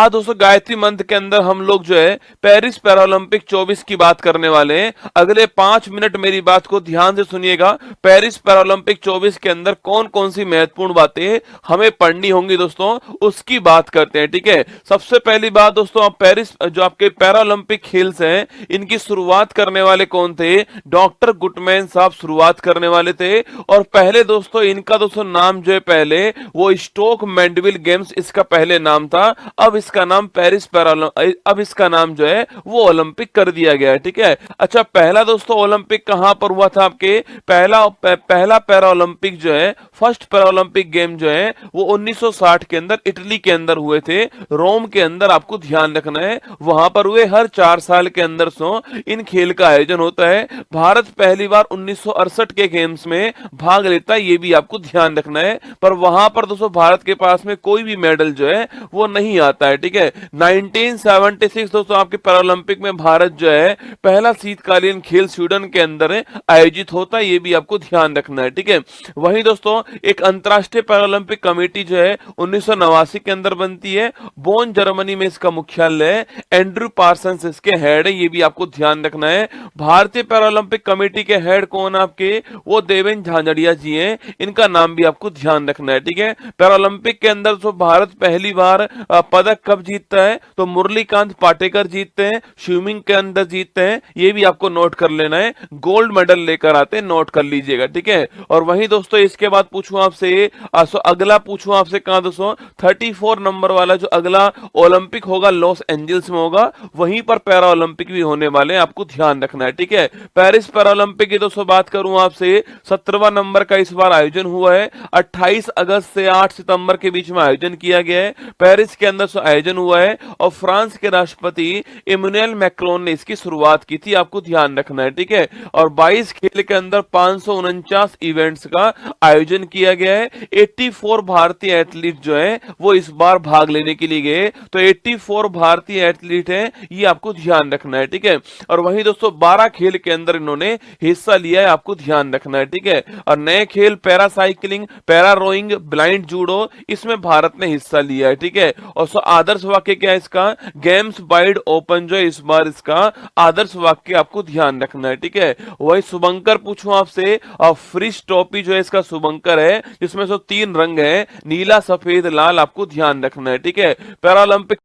आज दोस्तों गायत्री मंत्र के अंदर हम लोग जो है पेरिस पैरालंपिक 24 की बात करने वाले हैं। अगले 5 मिनट मेरी बात को ध्यान से सुनिएगा। पेरिस पैरालंपिक 24 के अंदर कौन कौन सी महत्वपूर्ण बातें हमें पढ़नी होंगी दोस्तों, उसकी बात करते हैं। ठीक है, सबसे पहली बात दोस्तों, आप पेरिस जो आपके पैरालंपिक खेल्स हैं, इनकी शुरुआत करने वाले कौन थे? डॉक्टर गुटमैन साहब शुरुआत करने वाले थे। और पहले दोस्तों इनका दोस्तों नाम जो है पहले वो स्टोक मैंडविल गेम्स इसका पहले नाम था। अब इसका नाम पेरिस अब इसका नाम जो है वो ओलंपिक कर दिया गया है। ठीक है, अच्छा पहला दोस्तों ओलंपिक कहां पर हुआ था? आपके पहला पैरा ओलंपिक जो है, फर्स्ट पैरा ओलंपिक गेम जो है वो 1960 के अंदर इटली के अंदर हुए थे, रोम के अंदर। आपको ध्यान रखना है वहां पर हुए। हर 4 साल के अंदर इन खेल का आयोजन होता है। भारत पहली बार 1968 के गेम्स में भाग लेता है, ये भी आपको ध्यान रखना है। पर वहां पर दोस्तों भारत के पास में कोई भी मेडल जो है वो नहीं आता है। ठीक है, 1976 दोस्तों आपके पैरालंपिक में भारत जो है पहला शीतकालीन खेल स्वीडन के अंदर आयोजित होता है, ये भी आपको ध्यान रखना है। ठीक है, वहीं दोस्तों एक अंतरराष्ट्रीय पैरालंपिक कमेटी जो है 1989 के अंदर बनती है। बोन जर्मनी में इसका मुख्यालय है। एंड्रू पार्सन्स इसके हेड है, ये भी आपको ध्यान रखना है। भारतीय पैरालंपिक कमेटी के हेड कौन आपके? वो देवेंद्र झाझड़िया जी हैं, इनका नाम भी आपको ध्यान रखना है। ठीक है, पैरालंपिक के अंदर तो भारत पहली बार पदक कब जीतता है? तो मुरलीकांत पाटेकर जीतते हैं, स्विमिंग के अंदर जीतते हैं, ये भी आपको नोट कर लेना है। गोल्ड मेडल लेकर आते हैं, नोट कर लीजिएगा। ठीक है, और वहीं दोस्तों इसके बाद पूछूं आपसे अगला पूछूं आपसे कहां दोस्तों 34 नंबर वाला जो अगला ओलंपिक होगा लॉस एंजल्स में होगा, वहीं पर पैरा ओलंपिक भी होने वाले हैं, आपको ध्यान रखना है। ठीक है, पेरिस पैरालंपिक की दोस्तों बात करूं आपसे 17वां नंबर का इस बार आयोजन हुआ है। 28 अगस्त से 8 सितंबर के बीच में आयोजन किया गया है, पेरिस के अंदर आयोजन हुआ है। और फ्रांस के राष्ट्रपति इमैनुअल मैक्रोन ने इसकी शुरुआत की थी, आपको ध्यान रखना है। ठीक है, और 22 खेल के अंदर 549 इवेंट्स का आयोजन किया गया है। 84 भारतीय एथलीट जो है वो इस बार भाग लेने के लिए गए, तो 84 भारतीय एथलीट हैं, ये आपको ध्यान रखना है। ठीक है, और वहीं दोस्तों 12 खेल के अंदर इन्होंने हिस्सा लिया है, आपको ध्यान रखना है। ठीक है, और नए खेल para cycling, para rowing, blind judo, इसमें भारत ने हिस्सा लिया है। ठीक है, और आदर्श वाक्य क्या है इसका? गेम्स वाइड ओपन जो है इस बार इसका आदर्श वाक्य आपको ध्यान रखना है। ठीक है, वही शुभंकर पूछूं आपसे, फ्रिज टोपी जो है इसका शुभंकर है, जिसमें 3 रंग है, नीला सफेद लाल, आपको ध्यान रखना है। ठीक है, पैरालंपिक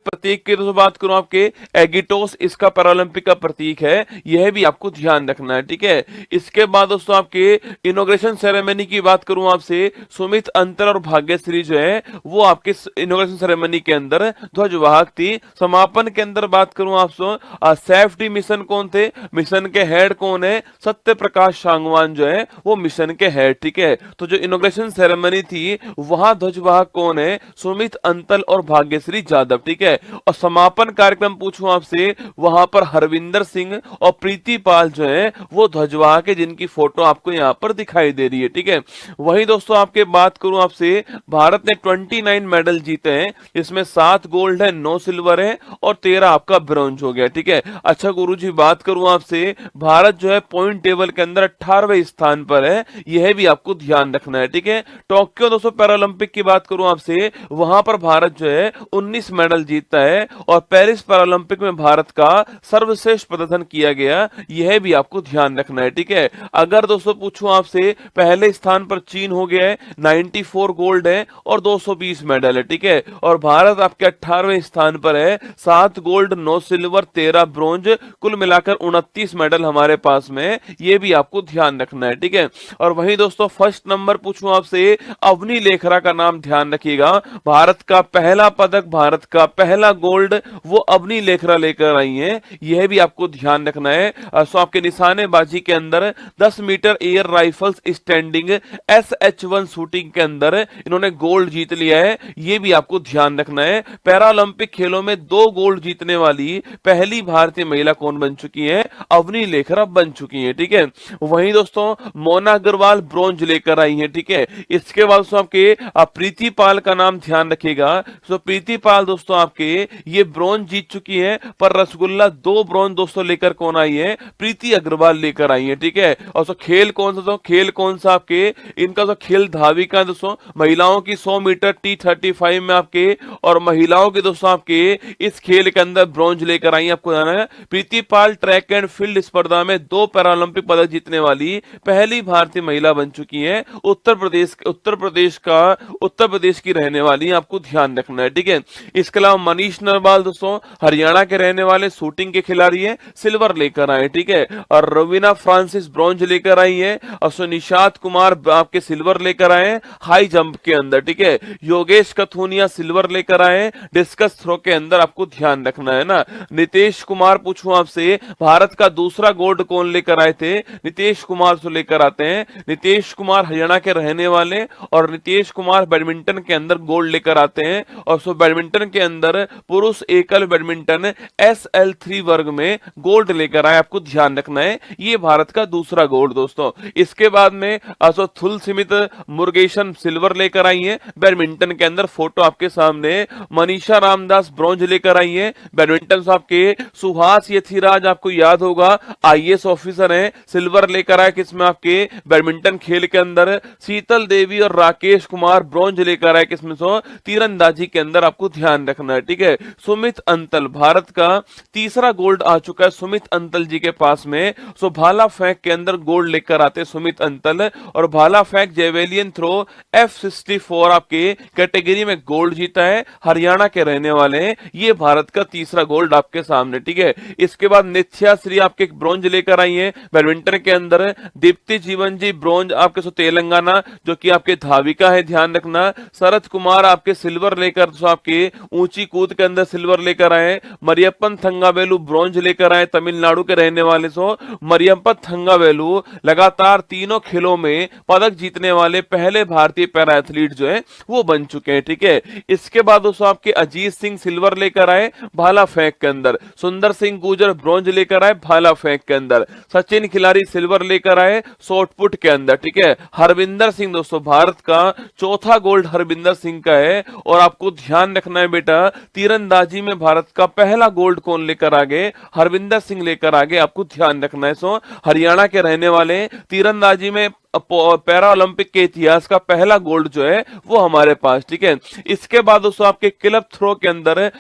प्रतीक की तो बात करूं आपके एगिटोस इसका पैरालंपिक का प्रतीक है, यह भी आपको ध्यान रखना है। ठीक है, इसके बाद दोस्तों आपके इनॉग्रेशन सेरेमनी की बात करूं आपसे, सुमित अंतर और भाग्यश्री जो है वो आपके इनॉग्रेशन सेरेमनी के अंदर ध्वजवाहक थी। समापन के अंदर बात करूं आपसे सेफ्टी मिशन कौन थे? मिशन के हेड कौन है? सत्य प्रकाश सांगवान जो है वो मिशन के हेड। ठीक है, तो जो इनॉग्रेशन सेरेमनी थी वहां ध्वजवाहक कौन है? सुमित अंतल और भाग्यश्री जाधव। ठीक है, और समापन कार्यक्रम पूछूं आपसे, वहां पर हरविंदर सिंह और प्रीति पाल जो है वो ध्वजवाहक है, जिनकी फोटो आपको यहां पर दिखाई दे रही है। ठीक है, वहीं दोस्तों आपके बात करूं आपसे, भारत ने 29 मेडल जीते हैं, इसमें 7 गोल्ड है, 9 सिल्वर है और 13 आपका ब्रॉन्ज हो गया। ठीक है, अच्छा गुरुजी बात करूं आपसे, भारत जो है पॉइंट टेबल के अंदर 18वें स्थान पर है, यह भी आपको ध्यान रखना है। ठीक है, टोक्यो दोस्तों पैरालंपिक की बात करूं आपसे, वहां पर भारत जो है 19 मेडल जीतता है, और पेरिस पैरालंपिक में भारत का सर्वश्रेष्ठ प्रदर्शन किया गया, यह भी आपको ध्यान रखना है। ठीक है, अगर दोस्तों पूछूं आपसे, पहले स्थान पर चीन हो गया है, 94 गोल्ड है और 220 मेडल है। ठीक है, और भारत आपके 18वें स्थान पर है, 7 गोल्ड, 9 सिल्वर, 13 ब्रोंज, कुल मिलाकर 29 मेडल हमारे पास में, यह भी आपको ध्यान रखना है। ठीक है, और वहीं दोस्तों फर्स्ट नंबर पूछूं आपसे, अवनी लेखरा का नाम ध्यान रखिएगा, भारत का पहला पदक, भारत का पहला गोल्ड वो अवनी लेखरा लेकर आई हैं, यह भी आपको ध्यान रखना है। सो आपके निशानेबाजी के अंदर 10 metre air rifles standing SH1 shooting के अंदर इन्होंने गोल्ड जीत लिया है, यह भी आपको ध्यान रखना है। पैरालंपिक खेलों में 2 गोल्ड जीतने वाली पहली भारतीय महिला कौन बन चुकी है? अवनी लेखरा बन चुकी है। ठीक है, वहीं दोस्तों मोना अग्रवाल ब्रॉन्ज लेकर आई है। ठीक है, इसके बाद दोस्तों आपके प्रीति पाल का नाम ध्यान रखिएगा। सो प्रीति पाल दोस्तों आपके आपके ये ब्रॉन्ज जीत चुकी है, पर रसगुल्ला 2 ब्रॉन्ज दोस्तों लेकर कौन आई है? प्रीति अग्रवाल लेकर आई है, ठीक है। और तो खेल कौन सा, तो खेल कौन सा आपके इनका, तो खेल धाविका है दोस्तों, महिलाओं की 100 मीटर T35 में आपके, और महिलाओं के दोस्तों आपके इस खेल के अंदर ब्रॉन्ज लेकर आई। आपको जाना है प्रीति पाल ट्रैक एंड फील्ड स्पर्धा में 2 पैरालंपिक पदक जीतने वाली पहली भारतीय महिला बन चुकी है। उत्तर प्रदेश की रहने वाली, आपको ध्यान रखना है, ठीक है। इसके अलावा मनीष नरवाल दोस्तों हरियाणा के रहने वाले शूटिंग के खिलाड़ी हैं, सिल्वर लेकर आए, ठीक है। और रवीना फ्रांसिस ब्रॉन्ज लेकर आई है, और निशात कुमार आपके सिल्वर लेकर आए हाई जंप के अंदर, ठीक है। योगेश कथुनिया सिल्वर लेकर आए डिस्कस थ्रो के अंदर, आपको ध्यान रखना है ना। नितेश कुमार पूछूं आपसे, भारत का दूसरा गोल्ड कौन लेकर आए थे? नितेश कुमार से लेकर आते हैं। नितेश कुमार हरियाणा के रहने वाले, और नितेश कुमार बैडमिंटन के अंदर गोल्ड लेकर आते हैं। और सो बैडमिंटन के अंदर पुरुष एकल बैडमिंटन SL3 वर्ग में गोल्ड लेकर आए, आपको ध्यान रखना है। ये भारत का दूसरा गोल्ड दोस्तों। इसके बाद में थुल सिमित मुरुगेशन सिल्वर लेकर आई है बैडमिंटन के अंदर, फोटो आपके सामने। मनीषा रामदास ब्रॉन्ज लेकर आई है बैडमिंटन से आपके। सुहास यथिराज आपको याद होगा IAS ऑफिसर हैं, सिल्वर लेकर आए किसमें? आपके बैडमिंटन खेल के अंदर। शीतल देवी और राकेश कुमार ब्रॉन्ज लेकर आए किसमें? तीरंदाजी के अंदर, आपको ध्यान रखना है, ठीक है। सुमित अंतल, भारत का तीसरा गोल्ड आ चुका है सुमित अंतल जी के पास में। भाला फेंक के अंदर गोल्ड लेकर आते सुमित अंतल, और भाला फेंक जेवेलियन थ्रो F64 आपके कैटेगरी में गोल्ड जीता है, हरियाणा के रहने वाले हैं। ये भारत का तीसरा गोल्ड आपके सामने, ठीक है। इसके बाद नित्या श्री आपके ब्रॉन्ज लेकर आई है बैडमिंटन के अंदर। दीप्ति जीवन जी ब्रॉन्ज आपके तेलंगाना, जो कि आपके धाविका है, ध्यान रखना। शरद कुमार आपके सिल्वर लेकर आपके ऊंची कूद के अंदर सिल्वर लेकर आए। मरियप्पन थंगावेलु ब्रॉन्ज लेकर आए, तमिलनाडु के रहने वाले। मरियप्पन थंगावेलु लगातार तीनों खेलों में पदक जीतने वाले पहले भारतीय पैरा एथलीट जो है वो बन चुके हैं, ठीक है। इसके बाद दोस्तों आपके अजीत सिंह सिल्वर लेकर आए भाला फेंक के अंदर। सुंदर सिंह गुर्जर ब्रॉन्ज लेकर आए भाला फेंक के अंदर। सचिन खिलाड़ी सिल्वर लेकर आए शॉटपुट के अंदर, ठीक है। हरविंदर सिंह दोस्तों, भारत का चौथा गोल्ड हरविंदर सिंह का है। और आपको ध्यान रखना है बेटा, तीरंदाजी में भारत का पहला गोल्ड कौन लेकर आ गए? हरविंदर सिंह लेकर आ गए, आपको ध्यान रखना है। हरियाणा के रहने वाले, तीरंदाजी में पैरा ओलंपिक के इतिहास का पहला गोल्ड जो है वो हमारे पास, ठीक है। इसके बाद दोस्तों आपके क्लब थ्रो के अंदर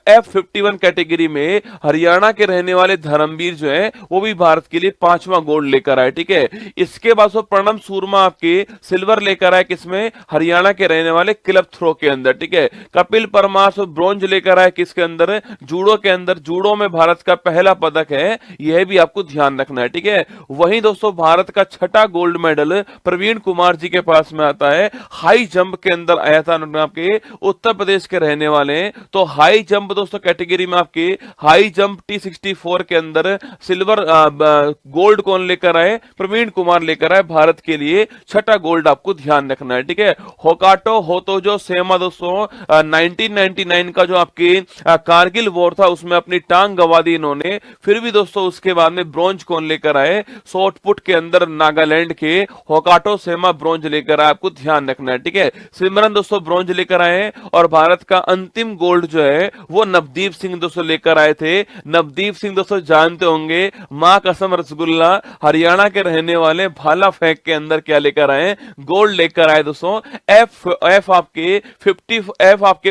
F51 कैटेगरी में हरियाणा के रहने वाले धर्मवीर जो है वो भी भारत के लिए 5वां गोल्ड लेकर आए, ठीक है। इसके बाद प्रणम सूरमा आपके सिल्वर लेकर आए किसमें? हरियाणा के रहने वाले क्लब थ्रो के अंदर, ठीक है। कपिल परमार ब्रॉन्ज लेकर आए किसके अंदर? जूडो के अंदर। जूडो में भारत का पहला पदक है, यह भी आपको ध्यान रखना है, ठीक है। वहीं दोस्तों भारत का छठा गोल्ड मेडल प्रवीण कुमार जी के पास में आता है, हाई जंप के अंदर आया था। आपके उत्तर प्रदेश के रहने वाले हैं, तो हाई जंप दोस्तों कैटेगरी में आपके हाई जंप T64 के अंदर सिल्वर गोल्ड कौन लेकर आए? प्रवीण कुमार लेकर आए, भारत के लिए छठा गोल्ड, आपको ध्यान रखना है, ठीक है। होकाटो होतोजो सेमा दोस्तों 1999 का जो आपके कारगिल वॉर था उसमें अपनी टांग गंवा दी इन्होंने, फिर भी दोस्तों उसके बाद में ब्रॉन्ज कौन लेकर आए? शॉटपुट के अंदर नागालैंड के होकाटो सेमा ब्रॉन्ज लेकर आए, आपको ध्यान रखना है, ठीक है। सिमरन दोस्तों ब्रॉन्ज लेकर आए, और भारत का अंतिम गोल्ड जो है वो नवदीप सिंह दोस्तों लेकर आए थे। नवदीप सिंह दोस्तों जानते होंगे, मां कसम रसगुल्ला, हरियाणा के रहने वाले, भाला फेंक के अंदर क्या लेकर आए? गोल्ड लेकर आए दोस्तों। एफ आपके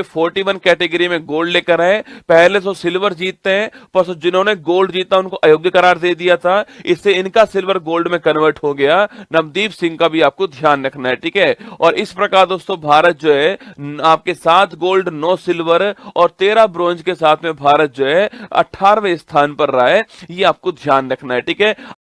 41 कैटेगरी में गोल्ड लेकर आए। पहले तो सिल्वर जीतते हैं, पर जिन्होंने गोल्ड जीता उनको अयोग्य करार दे दिया था, इससे इनका सिल्वर गोल्ड में कन्वर्ट हो गया। नवदीप सिंह का भी आपको ध्यान रखना है, ठीक है। और इस प्रकार दोस्तों भारत जो है आपके 7 गोल्ड 9 सिल्वर और 13 ब्रॉन्ज के साथ में भारत जो है 18वें स्थान पर रहा है, ये आपको ध्यान रखना है, ठीक है।